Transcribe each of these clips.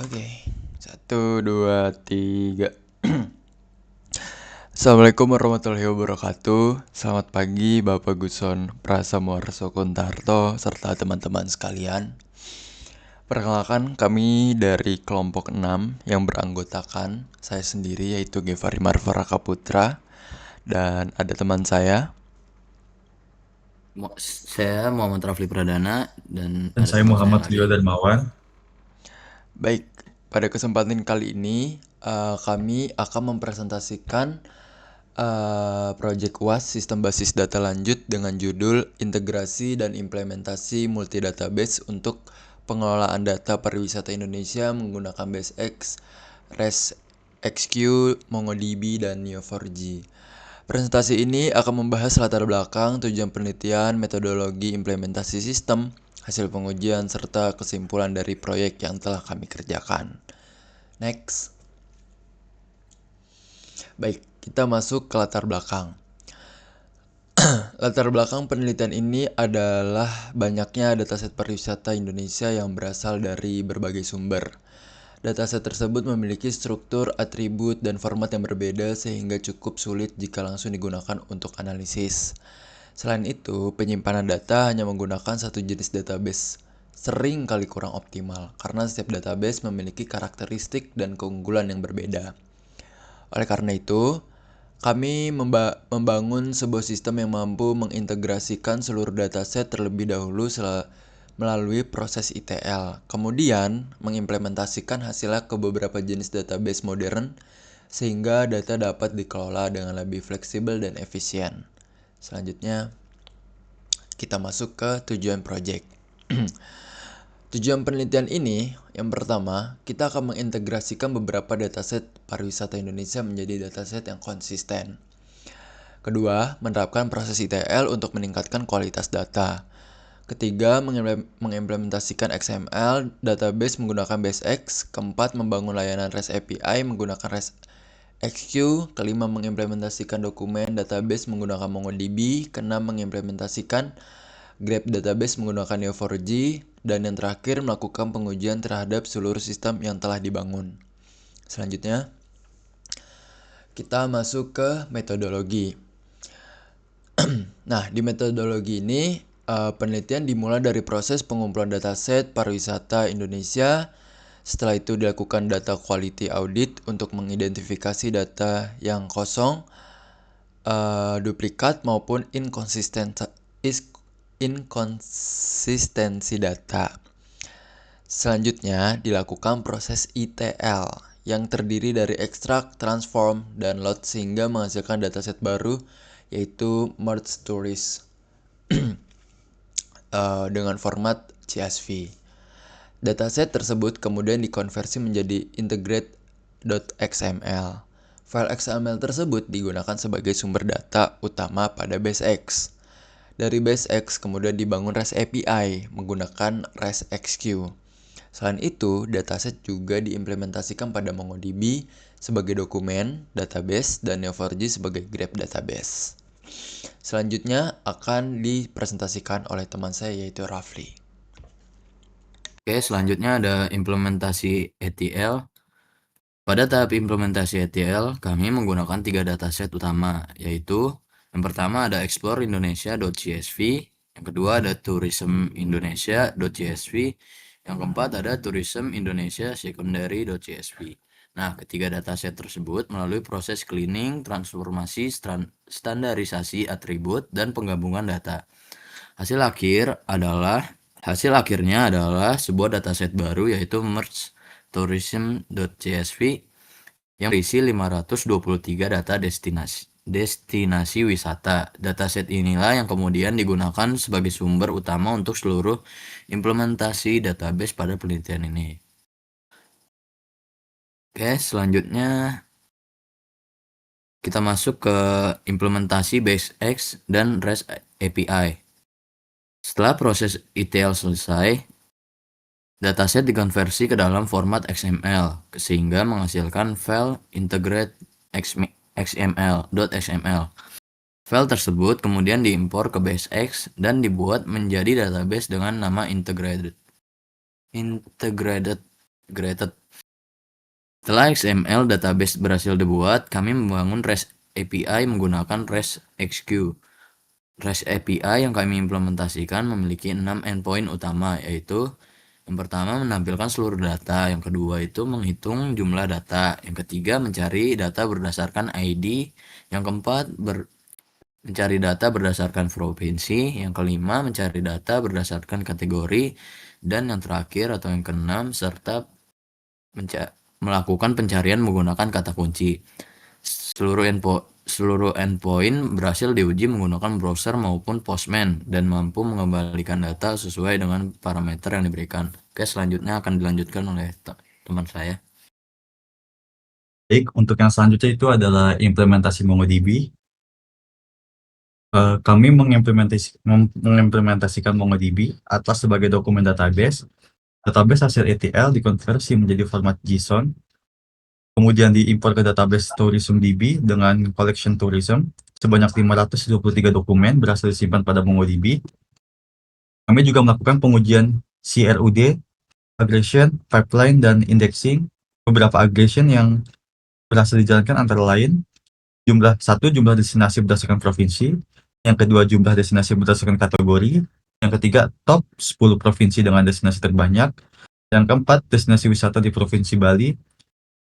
Oke, 1, 2, 3. Assalamualaikum warahmatullahi wabarakatuh. Selamat pagi Bapak Guson Prasamuarso Kuntarto serta teman-teman sekalian. Perkenalkan, kami dari kelompok 6 yang beranggotakan saya sendiri yaitu Gevari Marvaraka Putra dan ada teman saya. Saya Muhammad Rafli Pradana dan Dan ada saya teman saya Muhammad Rio lagi. Darmawan. Baik, pada kesempatan kali ini kami akan mempresentasikan proyek UAS Sistem Basis Data Lanjut dengan judul Integrasi dan Implementasi Multi Database untuk Pengelolaan Data Pariwisata Indonesia menggunakan BaseX, REST-XQ, MongoDB, dan Neo4j. Presentasi ini akan membahas latar belakang, tujuan penelitian, metodologi implementasi sistem, hasil pengujian, serta kesimpulan dari proyek yang telah kami kerjakan. Next. Baik, kita masuk ke latar belakang. Latar belakang penelitian ini adalah banyaknya dataset pariwisata Indonesia yang berasal dari berbagai sumber. Dataset tersebut memiliki struktur, atribut, dan format yang berbeda sehingga cukup sulit jika langsung digunakan untuk analisis. Selain itu, penyimpanan data hanya menggunakan satu jenis database sering kali kurang optimal karena setiap database memiliki karakteristik dan keunggulan yang berbeda. Oleh karena itu, kami membangun sebuah sistem yang mampu mengintegrasikan seluruh dataset terlebih dahulu melalui proses ETL. Kemudian, mengimplementasikan hasilnya ke beberapa jenis database modern sehingga data dapat dikelola dengan lebih fleksibel dan efisien. Selanjutnya, kita masuk ke tujuan project. Tujuan penelitian ini, yang pertama, kita akan mengintegrasikan beberapa dataset pariwisata Indonesia menjadi dataset yang konsisten. Kedua, menerapkan proses ETL untuk meningkatkan kualitas data. Ketiga, mengimplementasikan XML database menggunakan BaseX. Keempat, membangun layanan REST API menggunakan REST-XQ. Kelima, mengimplementasikan dokumen database menggunakan MongoDB. Keenam, mengimplementasikan Graph database menggunakan Neo4j. Dan yang terakhir, melakukan pengujian terhadap seluruh sistem yang telah dibangun. Selanjutnya, kita masuk ke metodologi. Nah, di metodologi ini, penelitian dimulai dari proses pengumpulan dataset pariwisata Indonesia. Setelah itu dilakukan data quality audit untuk mengidentifikasi data yang kosong, duplikat maupun inkonsistensi data. Selanjutnya dilakukan proses ETL yang terdiri dari ekstrak, transform, dan load sehingga menghasilkan dataset baru yaitu merge tourist dengan format CSV. Dataset tersebut kemudian dikonversi menjadi integrate.xml. File XML tersebut digunakan sebagai sumber data utama pada BaseX. Dari BaseX kemudian dibangun REST API menggunakan REST-XQ. Selain itu, dataset juga diimplementasikan pada MongoDB sebagai dokumen, database, dan Neo4j sebagai graph database. Selanjutnya akan dipresentasikan oleh teman saya yaitu Rafli. Oke, selanjutnya ada implementasi ETL. Pada tahap implementasi ETL, kami menggunakan 3 dataset utama, yaitu yang pertama ada exploreindonesia.csv, yang kedua ada tourismindonesia.csv, yang keempat ada tourismindonesia.secondary.csv. Nah, ketiga dataset tersebut melalui proses cleaning, transformasi, standarisasi atribut, dan penggabungan data. Hasil akhirnya adalah sebuah dataset baru yaitu merge tourism.csv yang berisi 523 data destinasi wisata. Dataset inilah yang kemudian digunakan sebagai sumber utama untuk seluruh implementasi database pada penelitian ini. Oke, selanjutnya kita masuk ke implementasi BaseX dan REST API. Setelah proses ETL selesai, dataset dikonversi ke dalam format XML sehingga menghasilkan file integrate.xml. File tersebut kemudian diimpor ke BaseX dan dibuat menjadi database dengan nama integrated. integrated. Setelah XML database berhasil dibuat, kami membangun REST API menggunakan REST-XQ. REST API yang kami implementasikan memiliki 6 endpoint utama, yaitu yang pertama menampilkan seluruh data, yang kedua itu menghitung jumlah data, yang ketiga mencari data berdasarkan ID, yang keempat mencari data berdasarkan provinsi, yang kelima mencari data berdasarkan kategori, dan yang terakhir atau yang keenam serta melakukan pencarian menggunakan kata kunci. Seluruh endpoint berhasil diuji menggunakan browser maupun Postman dan mampu mengembalikan data sesuai dengan parameter yang diberikan. Oke, selanjutnya akan dilanjutkan oleh teman saya. Baik, untuk yang selanjutnya itu adalah implementasi MongoDB. Kami mengimplementasikan MongoDB atas sebagai dokumen database. Database hasil ETL dikonversi menjadi format JSON, kemudian diimpor ke database TourismDB dengan collection tourism. Sebanyak 523 dokumen berhasil disimpan pada MongoDB. Kami juga melakukan pengujian CRUD, aggregation, pipeline, dan indexing. Beberapa aggregation yang berhasil dijalankan antara lain jumlah destinasi berdasarkan provinsi, yang kedua jumlah destinasi berdasarkan kategori, yang ketiga top 10 provinsi dengan destinasi terbanyak, yang keempat destinasi wisata di Provinsi Bali,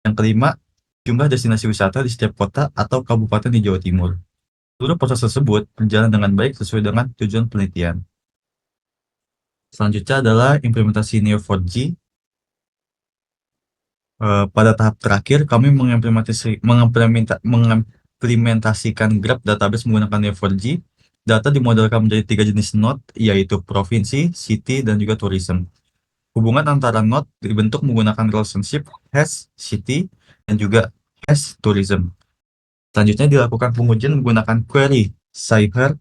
yang kelima jumlah destinasi wisata di setiap kota atau kabupaten di Jawa Timur. Seluruh proses tersebut berjalan dengan baik sesuai dengan tujuan penelitian. Selanjutnya adalah implementasi Neo4j. Pada tahap terakhir, kami mengimplementasikan graph database menggunakan Neo4j. Data dimodelkan menjadi 3 jenis node, yaitu provinsi, city, dan juga tourism. Hubungan antara node dibentuk menggunakan relationship has city dan juga has tourism. Selanjutnya dilakukan pengujian menggunakan query Cypher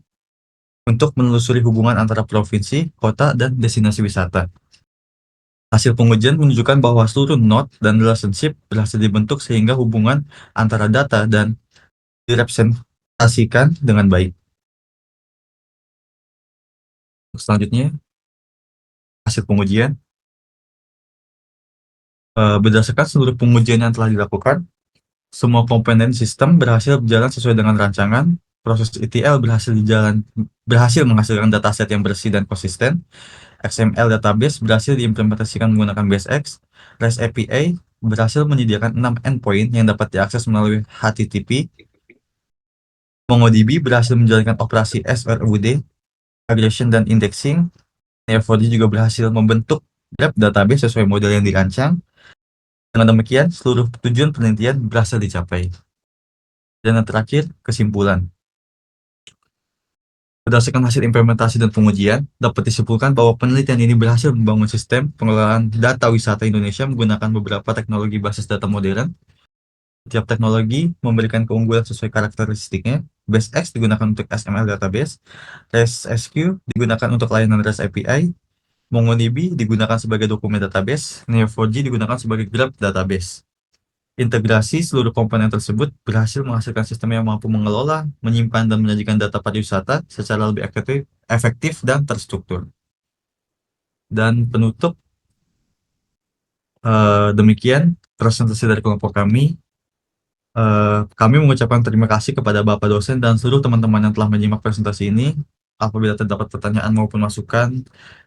untuk menelusuri hubungan antara provinsi, kota, dan destinasi wisata. Hasil pengujian menunjukkan bahwa seluruh node dan relationship berhasil dibentuk sehingga hubungan antara data dan direpresentasikan dengan baik. Selanjutnya, hasil pengujian. Berdasarkan seluruh pengujian yang telah dilakukan, semua komponen sistem berhasil berjalan sesuai dengan rancangan. Proses ETL berhasil menghasilkan dataset yang bersih dan konsisten. XML database berhasil diimplementasikan menggunakan BaseX. REST API berhasil menyediakan 6 endpoint yang dapat diakses melalui HTTP. MongoDB berhasil menjalankan operasi SRUD, aggregation, dan indexing. Neo4j juga berhasil membentuk graph database sesuai model yang dirancang. Dengan demikian, seluruh tujuan penelitian berhasil dicapai. Dan yang terakhir, kesimpulan. Berdasarkan hasil implementasi dan pengujian, dapat disimpulkan bahwa penelitian ini berhasil membangun sistem pengelolaan data wisata Indonesia menggunakan beberapa teknologi basis data modern. Setiap teknologi memberikan keunggulan sesuai karakteristiknya. BaseX digunakan untuk XML database, REST-SQ digunakan untuk layanan REST API, MongoDB digunakan sebagai dokumen database, Neo4j digunakan sebagai graph database. Integrasi seluruh komponen tersebut berhasil menghasilkan sistem yang mampu mengelola, menyimpan, dan menyajikan data pariwisata secara lebih efektif dan terstruktur. Dan penutup, demikian presentasi dari kelompok kami. Kami mengucapkan terima kasih kepada Bapak dosen dan seluruh teman-teman yang telah menyimak presentasi ini. Apabila terdapat pertanyaan maupun masukan,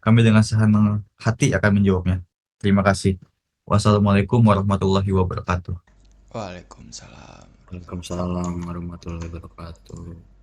kami dengan senang hati akan menjawabnya. Terima kasih. Wassalamualaikum warahmatullahi wabarakatuh. Waalaikumsalam. Waalaikumsalam warahmatullahi wabarakatuh.